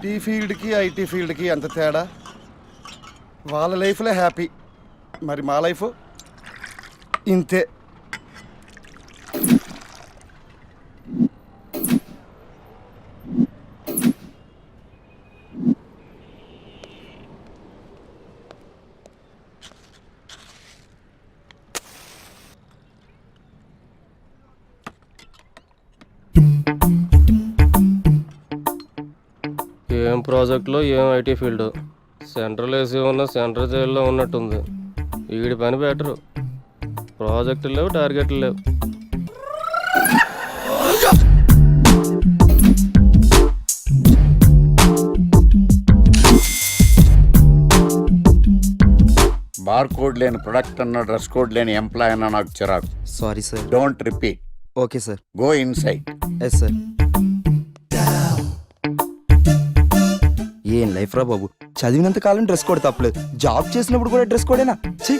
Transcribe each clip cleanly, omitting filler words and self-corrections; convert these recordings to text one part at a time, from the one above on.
Tea ఫీల్డ్కి IT ఫీల్డ్కి ఎంత తేడా. వాళ్ళ లైఫ్లో హ్యాపీ, మరి మా లైఫ్ ఇంతే. ఏం ప్రాజెక్టులో ఏం ఐటీ ఫీల్డ్. సెంట్రల్ ఏసీ ఉన్న సెంట్రల్ జైల్లో ఉన్నట్టుంది. వీడి పని బెటరు. ప్రాజెక్టులు లేవు, టార్గెట్లు లేవు. బార్ కోడ్ లేని ప్రొడక్ట్ అన్న, డ్రెస్ కోడ్ లేని ఎంప్లాయ్ అన్న నాకు చిరాకు. Sorry sir. Don't repeat. Okay sir. Go inside. Yes sir. ఏం లైఫ్ రా బాబు, చదివినంత కాలం డ్రెస్ కోడ్ తప్పలేదు, జాబ్ చేసినప్పుడు కూడా డ్రెస్ కోడేనా? ఛీ.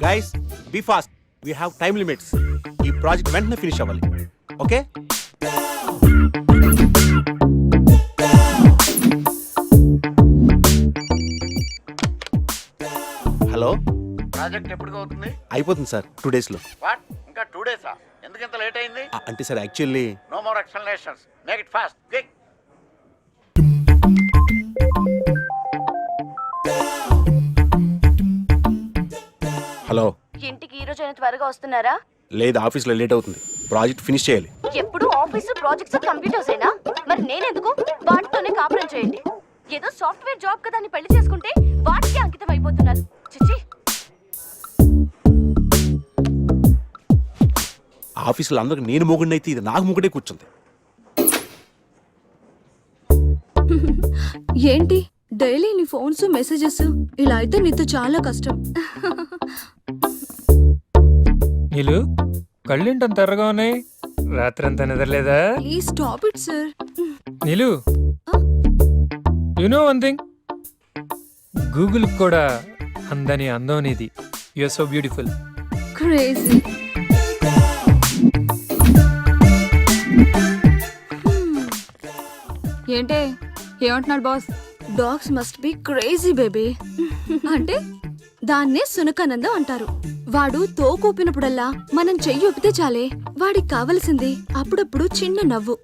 Guys be fast, we have time limits. ఈ ప్రాజెక్ట్ వెంటనే ఫినిష్ అవ్వాలి. ఓకే. హలో, ప్రాజెక్ట్ ఎప్పుడు అవుతుంది? అయిపోతుంది సార్ 2 days లో. వాట్, ఇంకా 2 days? ఎందుకు ఇంత లేట్ అయింది? అంటే sir actually no more explanations, make it fast, quick. Hello. ఇంటికి ఈ రోజు త్వరగా వస్తున్నారా? లేదు, ఆఫీస్లో లేట్ అవుతుంది. ప్రాజెక్ట్ ఫినిష్ చేయాలి. ఎప్పుడు ఆఫీస్ ప్రాజెక్ట్స్ కంప్యూటర్స్ అయినా మరి నేనెందుకు? వాటితోనే కాపురం చేయండి. ఏదో సాఫ్ట్వేర్ జాబ్ కదా అని పెళ్లి చేసుకుంటే వాటికి అంకితం అయిపోతున్నారు. చిచ్చి. ఆఫీసులో అందరికి నేను మొగుడిని అయితే ఇది నాకు మొగుడే కూర్చుంది. ఏంటి డైలీ నీ ఫోన్స్ మెసేజెస్? ఇలా అయితే నీతో చాలా కష్టం. నీళ్ళు కళ్ళేంటంత ఎర్రగా ఉన్నాయి? రాత్రంతా నిద్రలేదా? Please stop it sir. నీళ్ళు, you know one thing, Google కూడా అందని అందం అనేది. You are so beautiful. Crazy. ఏంటే ఏమంటున్నాడు boss? Dogs must be crazy baby. అంటే దాన్నే సునకానందం అంటారు. వాడు తోకూపినప్పుడల్లా మనం చెయ్యి ఊపితే చాలే. వాడికి కావలసింది అప్పుడప్పుడు చిన్న నవ్వు,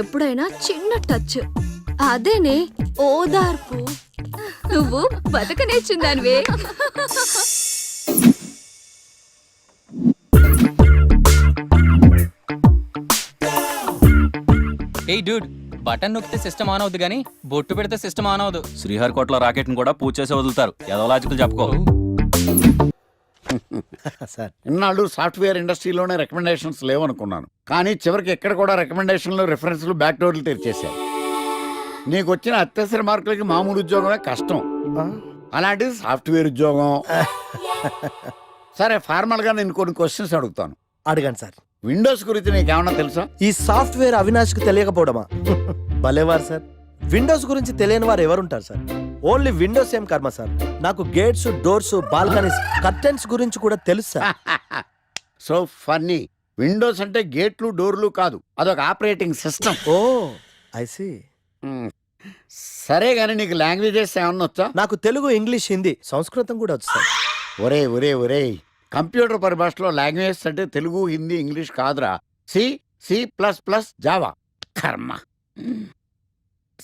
ఎప్పుడైనా చిన్న టచ్. అదేనే ఓదార్పు. నువ్వు బతకనేచ్చిందానివే. ఏయ్ డూడ్, బటన్ నొక్కితే సిస్టమ్ ఆన్ అవుద్ది కానీ బొట్టు పెడితే సిస్టమ్ ఆన్ అవ్వదు. శ్రీహరికోటలో రాకెట్ ని కూడా పూజ చేసి వదులుతారు. ఏదో లాజికల్ చెప్పుకో. సార్, ఇన్నాళ్ళు సాఫ్ట్వేర్ ఇండస్ట్రీలోనే రికమెండేషన్స్ లేవనుకున్నాను, కానీ చివరికి ఎక్కడ కూడా రికమెండేషన్లు, రిఫరెన్స్లు, బ్యాక్ డోర్లు తెరిచేశారు. నీకు వచ్చిన అత్యవసర మార్కులకి మామూలు ఉద్యోగమే కష్టం, అలాంటిది సాఫ్ట్వేర్ ఉద్యోగం. సరే, ఫార్మల్ గా నేను కొన్ని క్వశ్చన్స్ అడుగుతాను. అడగండి సార్. విండోస్ గురించి నీకేమన్నా తెలుసా? ఈ సాఫ్ట్వేర్ అవినాష్కి తెలియకపోవడమా? భలేవారు సార్. విండోస్ గురించి తెలియని వారు ఎవరుంటారు సార్? ఓన్లీ విండోస్ ఏం కర్మ సార్, నాకు గేట్స్, డోర్స్, బాల్కనీస్, కర్టెన్స్ గురించి కూడా తెలుసు సార్. So funny. విండోస్ అంటే గేట్లు, డోర్లు కాదు, అదొక operating system. Oh I see. సరే గానీ నీకు లాంగ్వేజెస్ ఏమన్నా వచ్చా? నాకు తెలుగు, ఇంగ్లీష్, హిందీ, సంస్కృతం కూడా వచ్చు సార్. ఒరే కంప్యూటర్ పరిభాషలో లాంగ్వేజెస్ అంటే తెలుగు, హిందీ, ఇంగ్లీష్ కాదురా. C++, Java. కర్మ.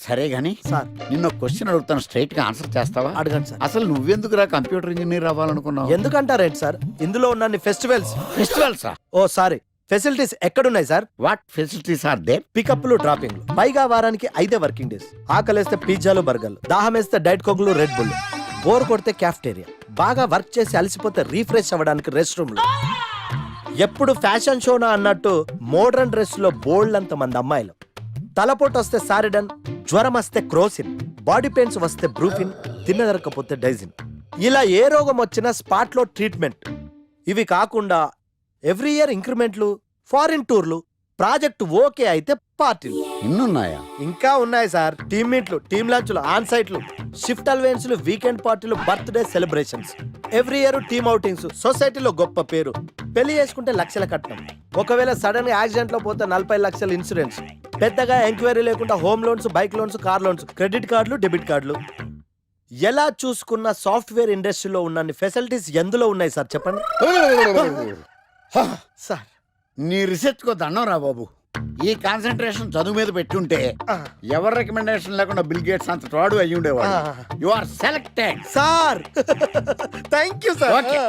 సరే గానీ సార్, నిన్న క్వశ్చన్ అడుగుతాను, స్ట్రైట్ గా ఆన్సర్ చేస్తావా? అడగండి సార్. అసలు నువ్వెందుకురా కంప్యూటర్ ఇంజనీర్ అవ్వాలనుకున్నావు? ఎందుకంటారేంటి సార్, ఇందులో ఉన్న ఫెస్టివల్సా? ఓ సారీ, ఫెసిలిటీస్ ఎక్కడున్నాయి sir? What facilities are there? పికప్లు, డ్రాపింగ్లు, పైగా వారానికి 5 వర్కింగ్ డేస్. ఆకలేస్తే పిజ్జాలు, బర్గర్లు, దాహం వేస్తే డైట్ కోక్లు, రెడ్ బుల్, బోర్ కొడితే క్యాఫ్టేరియా, బాగా వర్క్ చేసి అలసిపోతే రీఫ్రెష్ అవ్వడానికి రెస్ట్ రూమ్లు. ఎప్పుడు ఫ్యాషన్ షోనా అన్నట్టు మోడర్న్ డ్రెస్ లో బోల్డ్ అంత మంది అమ్మాయిలు. తలపోటు వస్తే సారిడన్, జ్వరం వస్తే క్రోసిన్, బాడీ పెయిన్స్ వస్తే బ్రూఫిన్, తిన్నదరకపోతే డైజిన్. ఇలా ఏ రోగం వచ్చినా స్పాట్ లో ట్రీట్మెంట్. ఇవి కాకుండా ఎవ్రీ ఇయర్ ఇంక్రిమెంట్లు, ఫారిన్ టూర్లు, ప్రాజెక్ట్ ఓకే అయితే పార్టీలు. ఇన్నున్నాయా? ఇంకా ఉన్నాయి సార్. టీమ్ మీట్లు, టీమ్ లంచ్లు, ఆన్ సైట్లు, షిఫ్ట్ అలవెన్స్లు, వీకెండ్ పార్టీలు, birthday celebrations, every year team outings, సొసైటీలో గొప్ప పేరు. పెళ్లి చేసుకుంటే లక్షల కట్నం, ఒకవేళ సడన్ గా యాక్సిడెంట్ లో పోతే 40 లక్షల ఇన్సూరెన్స్, పెద్దగా ఎంక్వైరీ లేకుండా home loans, bike loans, car loans, credit కార్డులు, డెబిట్ కార్డులు. ఎలా చూసుకున్న సాఫ్ట్వేర్ ఇండస్ట్రీలో ఉన్న ఫెసిలిటీస్ ఎందులో ఉన్నాయి సార్ చెప్పండి సార్. నీ రీసెర్చ్ కో దండం రా బాబు. ఈ కాన్సన్ట్రేషన్ చదువు మీద పెట్టుంటే ఎవరి రికమెండేషన్ లేకుండా బిల్ గేట్స్ అంత తోడు అయ్యి ఉండేవాడు. You are selected sir. Thank you sir. Okay.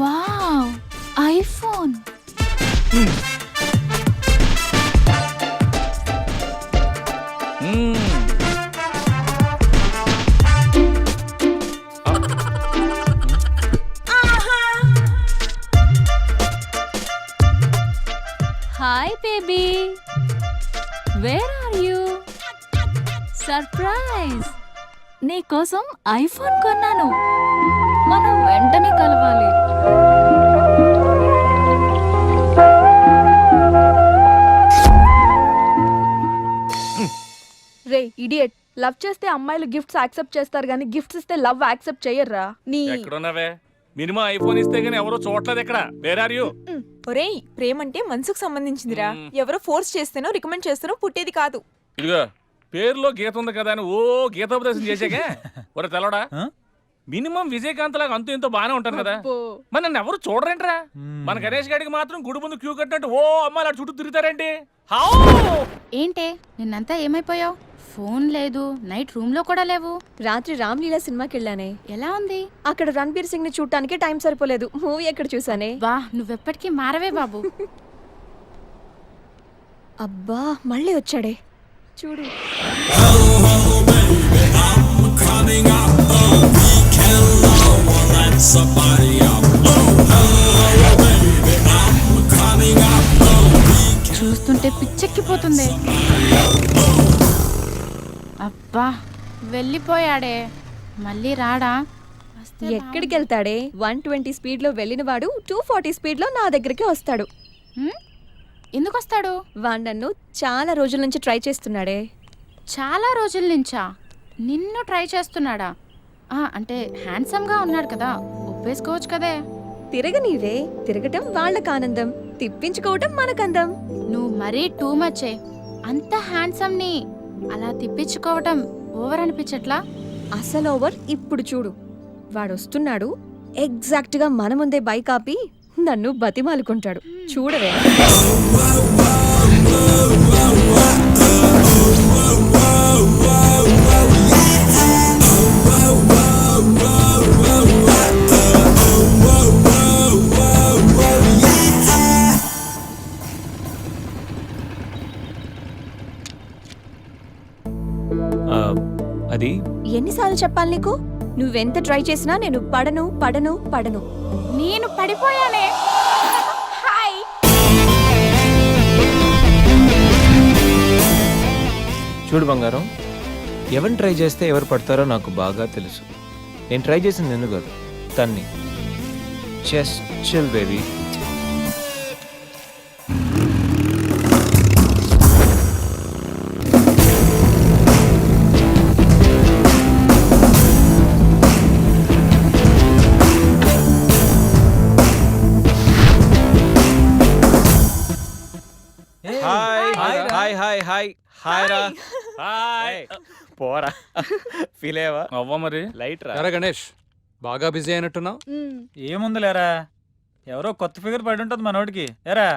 Wow, iPhone. Hi baby, where are you? Surprise, నీకోసం ఐఫోన్ కొన్నాను. మనం వెంటనే కలవాలి. రే ఇడియట్, లవ్ చేస్తే అమ్మాయిలు గిఫ్ట్స్ యాక్సెప్ట్ చేస్తారు కానీ గిఫ్ట్స్ ఇస్తే లవ్ యాక్సెప్ట్ చెయ్యర్రా. నీ ఎక్కడున్నావే? మినిమం ఐఫోన్ ఇస్తే గానీ ఎవరో చూడలేదు ఇక్కడ. Where are you? ఒరేయ్, ప్రేమంటే మనసుకు సంబంధించిందిరా. ఎవరో ఫోర్స్ చేస్తేనో రికమెండ్ చేస్తేనో పుట్టేది కాదు. ఇదిగో పేరులో గీత ఉంది కదా అని ఓ గీతోపదేశం చేసాకే ఒరే తెలవడా, మినిమం విజయకాంత్ లాగా అంతూ ఎంతో బాగానే ఉంటాను కదా, మరి నన్ను ఎవరు చూడరేంట్రా? మన గణేష్ గాడికి మాత్రం గుడి ముందు క్యూ కట్టినట్టు ఓ అమ్మాయిలు అటు చుట్టూ తిరుగుతారేంటి? ఏంటే నిన్నంతా ఏమైపోయావు? ఫోన్ లేదు, నైట్ రూమ్ లో కూడా లేవు. రాత్రి రామ్లీలా సినిమాకి వెళ్ళానే. ఎలా ఉంది? అక్కడ రణబీర్ సింగ్ ని చూడటానికి టైం సరిపోలేదు. మూవీ ఎక్కడ చూసానే. వా, నువ్వెప్పటికీ మారవే బాబు. అబ్బా మళ్ళీ వచ్చాడే చూడు. చూస్తుంటే పిచ్చెక్కిపోతుంది. అబ్బా వెళ్ళిపోయాడే, మళ్ళీ రాడా? ఎక్కడికి వెళ్తాడే? 120 స్పీడ్ లో వెళ్ళిన వాడు 240 స్పీడ్ లో నా దగ్గరికి వస్తాడు. ఎందుకు వస్తాడు? వాడు నన్ను చాలా రోజుల నుంచి ట్రై చేస్తున్నాడే. చాలా రోజుల నుంచా? నిన్ను ట్రై చేస్తున్నాడా? అంటే హ్యాండ్సమ్ గా ఉన్నాడు కదా, ఒప్పేసుకోవచ్చు కదే. తిరగనీవే, తిరగటం వాళ్ళకి ఆనందం, తిప్పించుకోవటం మనకందం. నువ్వు మరీ టూ మచ్చే. అంత హ్యాండ్సమ్ ని అలా తిప్పించుకోవటం ఓవర్ అనిపించట్లా? అసలు ఓవర్. ఇప్పుడు చూడు, వాడు వస్తున్నాడు, ఎగ్జాక్ట్ గా మన ముందే బైక్ ఆపి నన్ను బతిమాలుకుంటాడు. చూడవే. అది ఎన్నిసార్లు చెప్పాలి నీకు? నువ్వెంత ట్రై చేసినా నేను పడను పడను పడను. నేను పడిపోయానే. హాయ్. చూడు బంగారం, ఎవరిని ట్రై చేస్తే ఎవరు పడతారో నాకు బాగా తెలుసు. నేను ట్రై చేసింది నిన్ను కాదు, తన్ని. Just chill baby. హాయ్ రా. హాయ్. పోరా, ఫీల్ అయ్యావా? అవ్వ మరి. లైట్ రా. ఎరా గణేష్, బాగా బిజీ అయినట్టున్నావు. ఏముంది లేరా, ఎవరో కొత్త ఫిగర్ పడి ఉంటుంది మనోడికి. ఎరా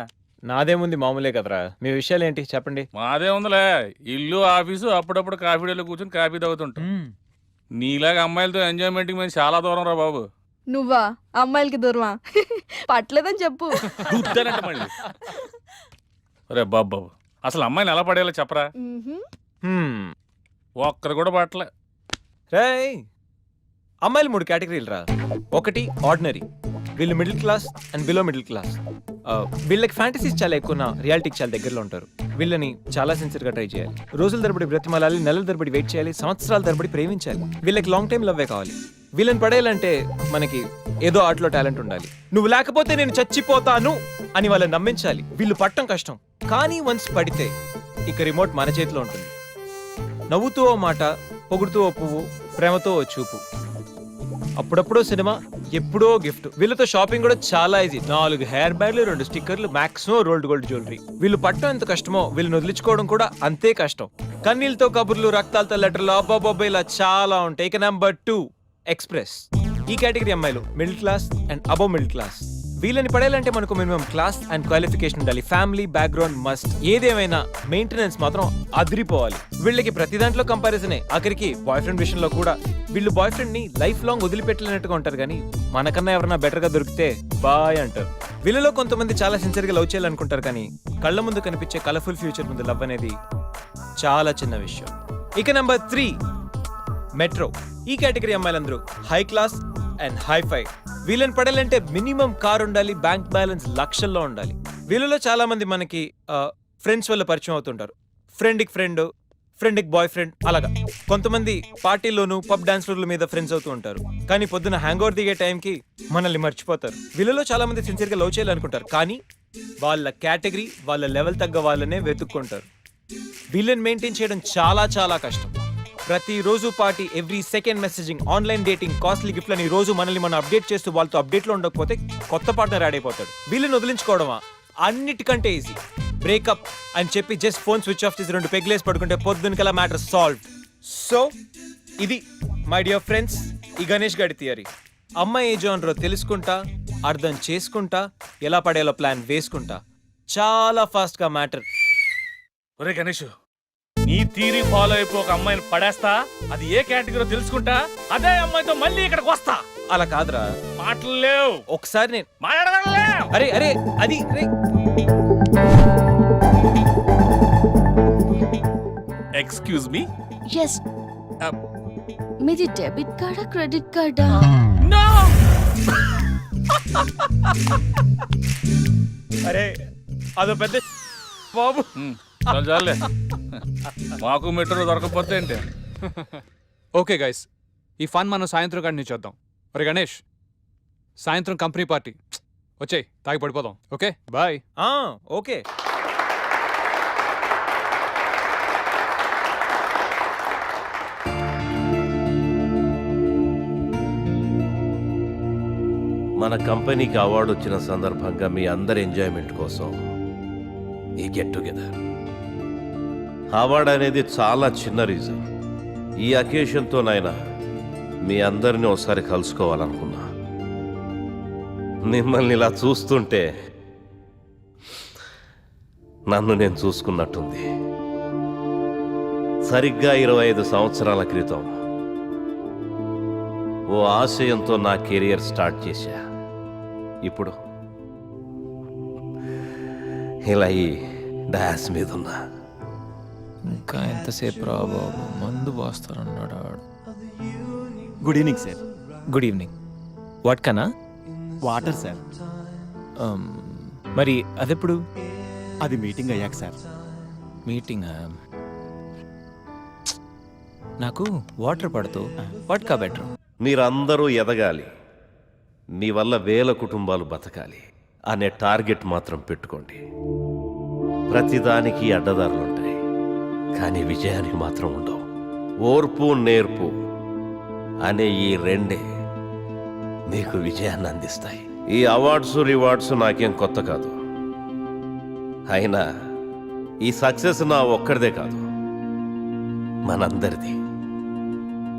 నాదేముంది, మామూలే కదరా. మీ విషయాలు ఏంటి చెప్పండి. మాదే ఉందిలే, ఇల్లు ఆఫీసు, అప్పుడప్పుడు కాఫీ డేలో కూర్చొని కాఫీ తాగుతుంటాం. నీలాగా అమ్మాయిలతో ఎంజాయ్మెంట్కి మేము చాలా దూరం రా బాబు. నువ్వా అమ్మాయిలకి దూరమా పట్టలేదని చెప్పు. గుద్దానంట మళ్ళీ. రే బాబు అసలు అమ్మాయిని ఎలా పడేయాలో చెప్పరా. ఒక్కరు కూడా పట్టలే. రేయ్ అమ్మాయిలు 3 కేటగిరీలు రా. ఒకటి ఆర్డినరీ, వీళ్ళు middle class and below middle class. వీళ్ళకి ఫ్యాంటసీస్ చాలా ఎక్కువ, రియాలిటీకి చాలా దగ్గరలో ఉంటారు. వీళ్ళని చాలా సిన్సియర్గా ట్రై చేయాలి. రోజుల తరబడి బ్రతిమాలాలి, నెలల తరబడి వెయిట్ చేయాలి, సంవత్సరాల తరబడి ప్రేమించాలి. వీళ్ళకి లాంగ్ టైం లవ్వే కావాలి. వీళ్ళని పడేయాలంటే మనకి ఏదో ఆటలో టాలెంట్ ఉండాలి. నువ్వు లేకపోతే నేను చచ్చిపోతాను అని వాళ్ళని నమ్మించాలి. వీళ్ళు పట్టం కష్టం, కానీ వన్స్ పడితే ఇక రిమోట్ మన చేతిలో ఉంటుంది. నవ్వుతూ ఓ మాట, పొగుడుతూ ఓ పువ్వు, ప్రేమతో ఓ చూపు, అప్పుడప్పుడో సినిమా, ఎప్పుడో గిఫ్ట్. వీళ్ళతో షాపింగ్ కూడా చాలా ఈజీ. 4 హెయిర్ బ్యాగ్లు, 2 స్టిక్కర్లు, మాక్సిమం రోల్డ్ గోల్డ్ జ్యువెలరీ. వీళ్ళు పట్టడం ఎంత కష్టమో వీళ్ళని వదిలించుకోవడం కూడా అంతే కష్టం. కన్నీళ్ళతో కబుర్లు, రక్తాలతో లెటర్లు, అబ్బాబొబ్బా ఇలా చాలా ఉంటాయి. ఇక నెంబర్ 2 ఎక్స్ప్రెస్. ఈ కేటగిరీ అమ్మాయిలు middle class and above middle class. వీళ్ళని పడేయాలంటే మనకు మినిమం క్లాస్ అండ్ క్వాలిఫికేషన్ ఉండాలి. Family background must. ఏదేమైనా మెయింటెనెన్స్ మాత్రం అదిరిపోవాలి. వీళ్ళకి ప్రతి దాంట్లో కంపారిజనే. ఆఖరికి బాయ్ ఫ్రెండ్ విషయంలో కూడా వీళ్ళు బాయ్ ఫ్రెండ్ ని లైఫ్ లాంగ్ వదిలిపెట్టలేనట్టుగా ఉంటారు, కానీ మనకన్నా ఎవరైనా బెటర్ గా దొరికితే బాయ్ అంటారు. వీళ్ళలో కొంతమంది చాలా సిన్సియర్ గా లవ్ చేయాలనుకుంటారు, కానీ కళ్ళ ముందు కనిపించే కలర్ఫుల్ ఫ్యూచర్ ముందు లవ్ అనేది చాలా చిన్న విషయం. ఇక నెంబర్ 3 మెట్రో. ఈ కేటగిరీ అమ్మాయిలందరూ హై క్లాస్ అండ్ హైఫై. వీళ్ళని పడాలంటే మినిమం కార్ ఉండాలి, బ్యాంక్ బ్యాలెన్స్ లక్షల్లో ఉండాలి. వీళ్ళలో చాలా మంది మనకి ఫ్రెండ్స్ వల్ల పరిచయం అవుతుంటారు. ఫ్రెండ్కి ఫ్రెండ్, ఫ్రెండ్కి బాయ్ ఫ్రెండ్, అలాగా. కొంతమంది పార్టీల్లోనూ పబ్ డాన్స్ల మీద ఫ్రెండ్స్ అవుతూ ఉంటారు, కానీ పొద్దున హ్యాంగ్ ఓవర్ దిగే టైంకి మనల్ని మర్చిపోతారు. వీళ్ళలో చాలా మంది సిన్సియర్గా లవ్ చేయాలనుకుంటారు, కానీ వాళ్ళ కేటగిరీ, వాళ్ళ లెవెల్ తగ్గ వాళ్ళనే వెతుక్కుంటారు. వీళ్ళని మెయింటైన్ చేయడం చాలా చాలా కష్టం. ప్రతిరోజు party, every second messaging, online dating, costly గిఫ్ట్లని రోజు మనల్ని మనం అప్డేట్ చేస్తూ వాళ్ళతో అప్డేట్లో ఉండకపోతే కొత్త పార్ట్నర్ యాడ్ అయిపోతాడు. వీళ్ళని వదిలించుకోవడమా అన్నిటికంటే ఈజీ. బ్రేకప్ అని చెప్పి జస్ట్ ఫోన్ స్విచ్ ఆఫ్ చేసి 2 పెగ్లేసి పడుకుంటే పొద్దునకల్లా మ్యాటర్ సాల్వ్. సో ఇది మై డియర్ ఫ్రెండ్స్ ఈ గణేష్ గారి థియరీ. అమ్మాయి ఏ జోనరో తెలుసుకుంటా, అర్థం చేసుకుంటా, ఎలా పడేలా ప్లాన్ వేసుకుంటా చాలా ఫాస్ట్గా మ్యాటర్. ఒరే గణేష్, నీ థీరీ ఫాలో అయిపో ఒక అమ్మాయిని పడేస్తా, అది ఏ కేటగిరీ తెలుసుకుంటా, అదే అమ్మాయితో మళ్ళీ ఇక్కడికి వస్తా. అలా కాదురా, మాటలు లేవు. ఒకసారి నేను మాట్లాడలేవు. అరే అరే అది ఎక్స్క్యూజ్ మీ. ఎస్, మీది డెబిట్ కార్డా క్రెడిట్ కార్డా? నో. అరే అదో పెద్ద బాబు. చాలే, మాకు మెట్రో దొరకపోతే ఏంటి. ఓకే గైస్, ఈ ఫన్ మనం సాయంత్రం కంటిన్యూ చేద్దాం. ఒరే గణేష్, సాయంత్రం కంపెనీ పార్టీ, వచ్చేయ్ తాగి పడిపోదాం. Okay bye. ఓకే. మన కంపెనీకి అవార్డు వచ్చిన సందర్భంగా మీ అందరి ఎంజాయ్మెంట్ కోసం ఈ గెట్ టుగెదర్. అవార్డు అనేది చాలా చిన్న రీజన్. ఈ అకేషన్తోనైనా మీ అందరినీ ఒకసారి కలుసుకోవాలనుకున్నా. మిమ్మల్ని ఇలా చూస్తుంటే నన్ను నేను చూసుకున్నట్టుంది. సరిగ్గా 25 సంవత్సరాల క్రితం ఓ ఆశయంతో నా కెరియర్ స్టార్ట్ చేశా. ఇప్పుడు ఇలా ఈ డాన్స్ మీద ఉన్నా. ఇంకా ఎంతసేపు రా బాబు, మందు పోస్తారన్నాడు. Good evening sir. Good evening. What కన్నా? Water sir. మరి అదెప్పుడు? అది మీటింగ్ అయ్యాక సార్. మీటింగ్? నాకు వాటర్ పడుతూ వాట్కా బెటర్. మీరందరూ ఎదగాలి, నీ వల్ల వేల కుటుంబాలు బతకాలి అనే టార్గెట్ మాత్రం పెట్టుకోండి. ప్రతిదానికి అడ్డదారులుంటాయి, కానీ విజయానికి మాత్రం ఉండవు. ఓర్పు నేర్పు అనే ఈ రెండే మీకు విజయాన్ని అందిస్తాయి. ఈ అవార్డ్స్ రివార్డ్స్ నాకేం కొత్త కాదు. అయినా ఈ సక్సెస్ నా ఒక్కడిదే కాదు, మనందరిది.